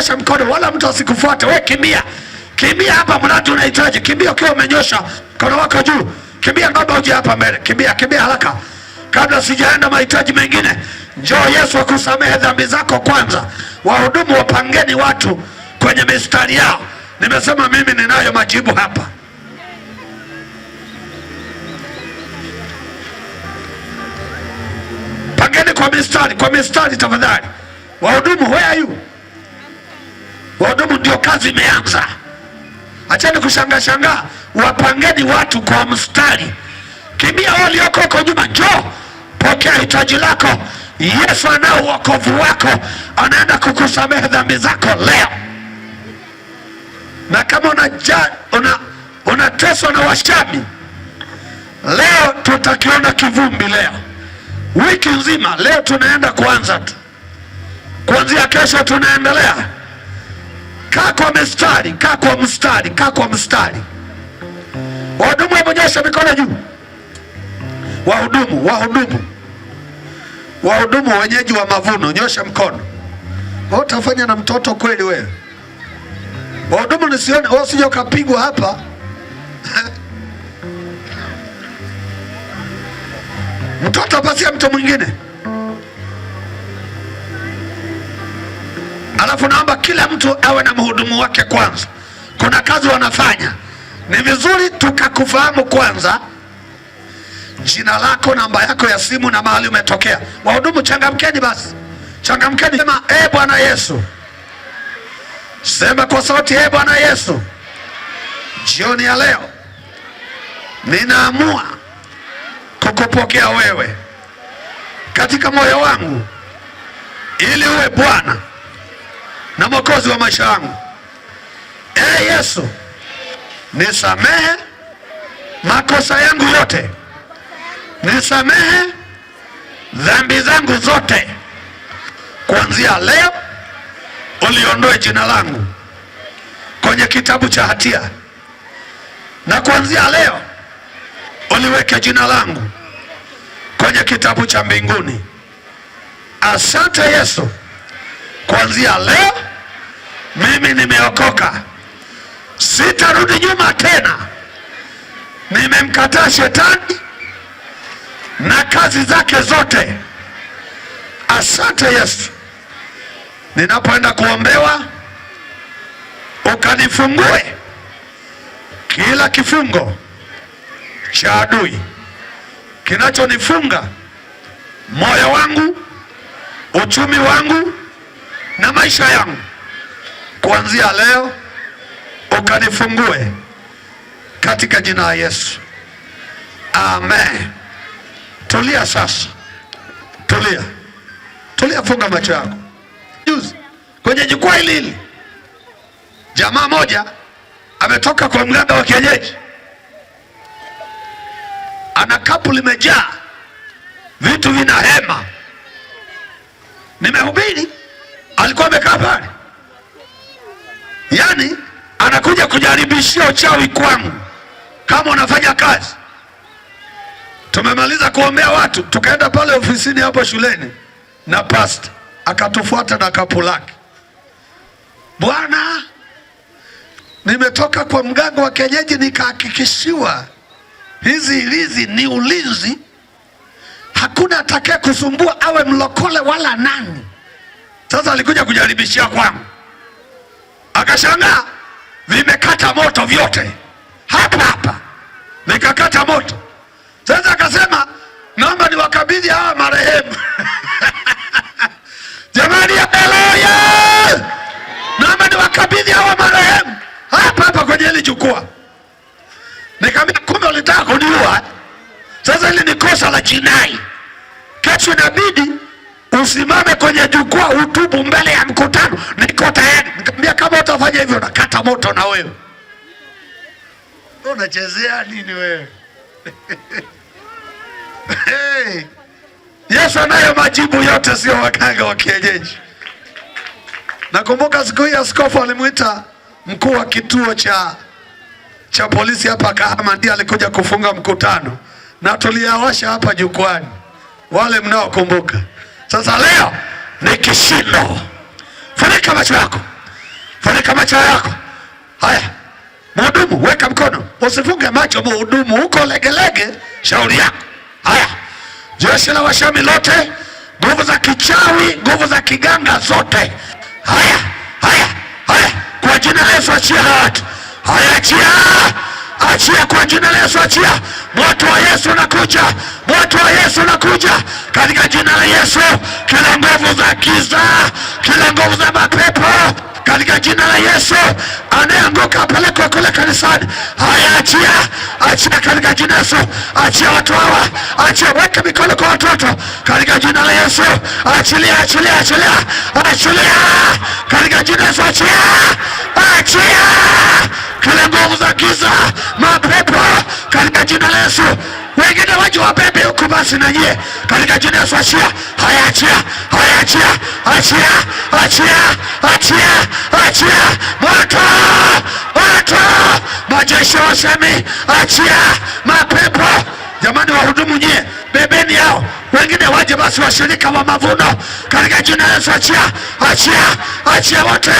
nyosha mkono, wala mtu asikufuate. Wewe kimbia. Kimbia hapa mradi unahitaji. Kimbia ukiwa umenyosha mkono wako juu. Kimbia ngomba uje hapa mbele. Kimbia haraka. Kabla sijaenda mahitaji mengine, njoo Yesu akusamehe dhambi zako kwanza. Wahudumu wapangeni watu kwenye mistari yao. Nimesema mimi ninayo majibu hapa. Pangeni kwa mistari tafadhali. Wahudumu, where are you? Wahudumu ndio kazi imeanza. Acheni kushangaa. Wapangeni watu kwa mstari. Kimbia walioko huko nyuma, njoo. Pokea hitaji lako. Yesu anao wokovu wako. Anaenda kukusamehe dhambi zako leo. Na kama unateswa na washabi, leo tutakiona kivumbi leo. Wiki nzima leo tunaenda kuanza tu. Kuanzia kesho tunaendelea. Kaa kwa mstari. Wahudumu wamenyosha mikono juu. Wahudumu wenyeji wa mavuno, nyosha mkono. Wewe utafanya na mtoto kweli wewe? Wahudumu nisione, wewe usije ukapigwa hapa. Mtoto pasia mtu mwingine. Alafu naomba kila mtu awe na mhudumu wake kwanza. Kuna kazi wanafanya. Ni vizuri tukakufahamu kwanza. Jina lako, namba yako ya simu na mahali umetokea. Wahudumu changamkeni basi. Changamkeni. Sema Bwana Yesu. Sema kwa sauti, Bwana Yesu. Jioni ya leo ninaamua kukupokea wewe katika moyo wangu ili uwe Bwana na Mwokozi wa maisha yangu. Yesu, nisamehe makosa yangu yote. Nisamehe dhambi zangu zote. Kuanzia leo uliondoe jina langu kwenye kitabu cha hatia. Na kuanzia leo uliweke jina langu kwenye kitabu cha mbinguni. Asante Yesu. Kuanzia leo mimi nimeokoka. Sitarudi nyuma tena. Nimemkataa shetani na kazi zake zote. Asante Yesu. Ninapoenda kuombewa, ukanifungue kila kifungo cha adui kinachonifunga moyo wangu, uchumi wangu na maisha yangu. Kuanzia leo ukanifungue katika jina la Yesu. Amen. Tulia sasa. Tulia, funga macho yako. Juzi kwenye jukwaa hili jamaa moja ametoka kwa mganga wa kienyeji. Ana kapu limejaa vitu vina hema. Nimehubiri, alikuwa amekaa pale. Yaani anakuja kujaribishia uchawi kwangu kama unafanya kazi. Tumemaliza kuombea watu, tukaenda pale ofisini hapo shuleni na pastor akatufuata na kapu lake. Bwana, nimetoka kwa mganga wa kienyeji nikahakikishiwa hizi ilizi ni ulinzi. Hakuna atakaye kusumbua, awe mlokole wala nani. Sasa alikuja kujaribishia kwangu. Akashangaa vimekata moto vyote. Hapa nikakata moto. Sasa akasema naomba niwakabidhi hawa marehemu. Jamani, haleluya! Naomba niwakabidhi hawa marehemu hapa kwenye hili jukwaa. Nikamwambia kumbe ulitaka kuniua. Sasa hili ni kosa la jinai. Kesho inabidi usimame kwenye jukwaa utubu mbele ya mkutano. Niko tayari. Nikamwambia kama utafanya hivyo nakata moto na wewe. Unachezea nini wewe? Hey, Yesu anayo majibu yote, sio waganga wa kienyeji. Nakumbuka siku hii askofu alimuita mkuu wa kituo cha polisi hapa Kahama, ndiye alikuja kufunga mkutano na tuliawasha hapa jukwani, wale mnaokumbuka. Sasa leo ni kishindo. Funika macho yako. weka macho yako. Haya, mhudumu weka mkono, usifunge macho mhudumu, huko legelege, shauri yako. Haya, jeshi la Washami lote, nguvu za kichawi, nguvu za kiganga zote. Haya, haya, haya, kwa jina la Yesu achia watu. Haya, achia, achia kwa jina la Yesu, achia. Moto wa Yesu unakuja, moto wa Yesu unakuja katika jina la Yesu. Kila nguvu za giza, kila nguvu za mapepo katika jina la Yesu, anayeanguka apelekwe kule kanisani. Haya, achia, achia katika jina la Yesu. Achia watu hawa, achia, weka mikono kwa watoto katika jina la Yesu. Achilia, achilia, achilia, achilia katika jina la Yesu. Achia, achia kila nguvu za giza, mapepo katika jina la Yesu. Wengine waje wabebe huku basi na nyie katika jina la Yesu. Achia, haya, achia, haya, achia, achia, achia, achia, achia, moto, moto, majeshi wa Washami, achia mapepo. Jamani, wahudumu nyie, bebeni hao. Wengine waje basi, washirika wa mavuno katika jina la Yesu. Achia, achia, achia wote,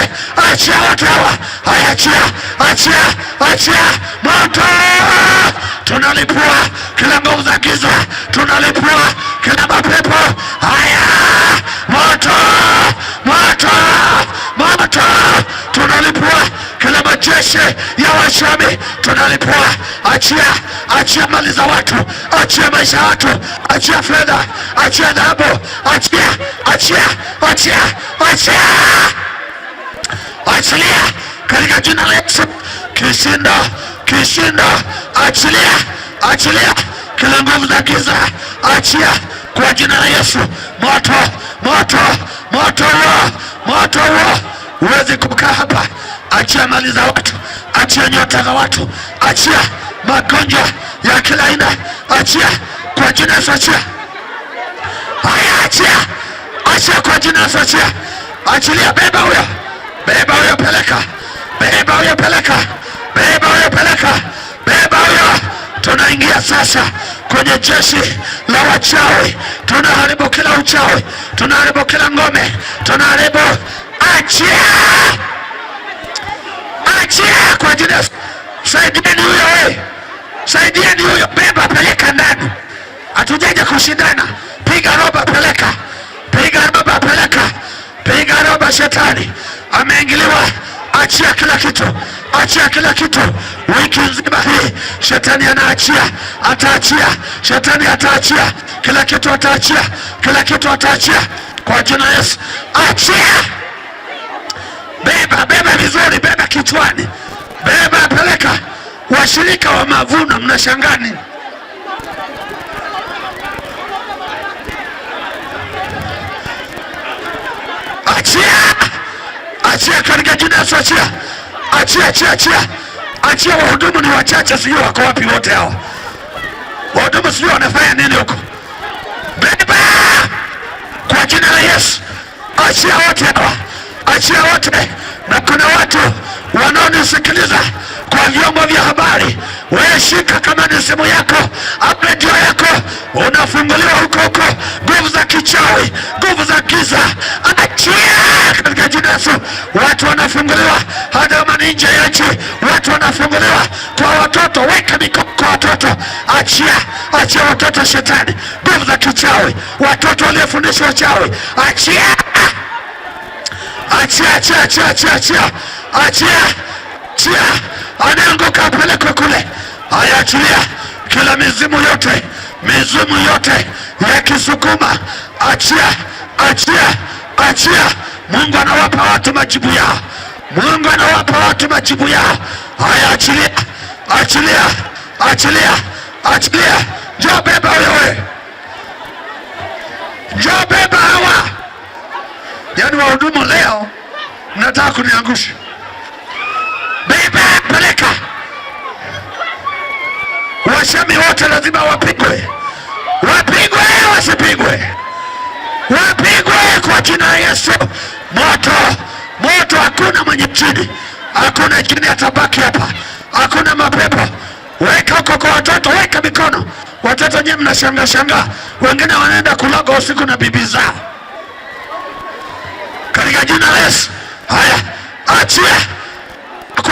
achia wote hawa. Haya, achia, achia, achia, moto, tunalipua kila nguvu za giza, tunalipua kila mapepo. Haya, moto, moto, moto, tunalipua kila majeshi ya Washami, tunalipua. Achia, achia mali za watu, achia maisha ya watu, achia fedha, achia dhahabu, achia, achia, achia, achia, achilia katika jina la Yesu. Kishindo, kishindo, achilia, achilia kila nguvu za giza, achia kwa jina la Yesu. Moto, moto, moto huo, moto huo, huwezi kukaa hapa. Achia mali za watu, achia nyota za watu, achia magonjwa ya kila aina, achia kwa jina la Yesu. Achia, haya, achia, achia kwa jina la Yesu. Achia, achilia, beba huyo, beba huyo, peleka, beba huyo, peleka, beba huyo, peleka, beba huyo. Tunaingia sasa kwenye jeshi la wachawi, tunaharibu kila uchawi, tunaharibu kila ngome, tunaharibu. Achia, achia kwa jina. Saidieni huyo, wewe, saidieni huyo, beba, peleka ndani. Hatujaja kushindana. Piga roba, peleka, piga roba, peleka, piga roba. Shetani ameingiliwa, achia kila kitu, achia kila kitu. Wiki nzima hii shetani anaachia, ataachia, shetani ataachia kila kitu, ataachia kila kitu, ataachia kwa jina la Yesu. Achia, beba, beba vizuri, beba kichwani, beba, peleka. Washirika wa mavuno, mnashangaa nini? Achia, achia katika jina la Yesu. Achia, achia, achia, achia, achia. Wahudumu ni wachache, sijui wako wapi wote hao wahudumu, sijui wanafanya nini huko. Beba kwa jina la Yesu. Achia wote hawa, achia wote. Na kuna watu wanaonisikiliza kwa vyombo vya habari, wewe shika, kama ni simu yako au redio yako, unafunguliwa huko huko. Nguvu za kichawi, nguvu za giza, achia katika jina la Yesu. Watu wanafunguliwa hata kama ni nje ya nchi, watu wanafunguliwa. Kwa watoto, weka mikono kwa watoto, achia, achia watoto. Shetani, nguvu za kichawi, watoto waliofundishwa uchawi, achia, achia, achia, achia, achia, achia, achia, achia. Anaanguka, apelekwe kule. Haya, achilia kila mizimu yote, mizimu yote ya Kisukuma, achia, achia, achia. Mungu anawapa watu majibu yao, Mungu anawapa watu majibu yao. Haya, achilia, achilia, achilia, achilia. Njoo beba wewe, njoo beba hawa. Yaani wahudumu leo mnataka kuniangusha. Beba, peleka. Washami wote lazima wapigwe, wapigwe, wasipigwe, wapigwe kwa jina la Yesu. Moto, moto. Hakuna mwenye chini, hakuna chini atabaki hapa, hakuna mapepo. Weka huko kwa watoto, weka mikono. Watoto nyinyi mnashanga shanga, wengine wanaenda kuloga usiku na bibi zao katika jina la Yesu. Haya, achia,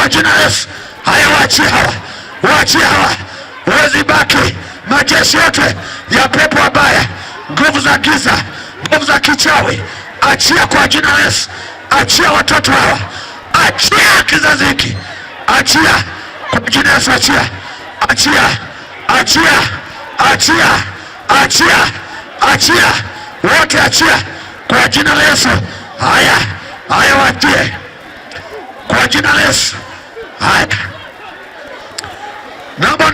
kwa jina la Yesu. Haya, waachie hawa, waachie hawa, huwezi baki. Majeshi yote ya pepo wabaya, nguvu za giza, nguvu za kichawi, achia kwa jina la Yesu. Achia watoto hawa, achia kizazi hiki, achia kwa jina la Yesu. Achia, achia, achia, achia, achia, achia, wote achia kwa jina la Yesu. Haya, haya, watie kwa jina la Yesu. Haya, naomba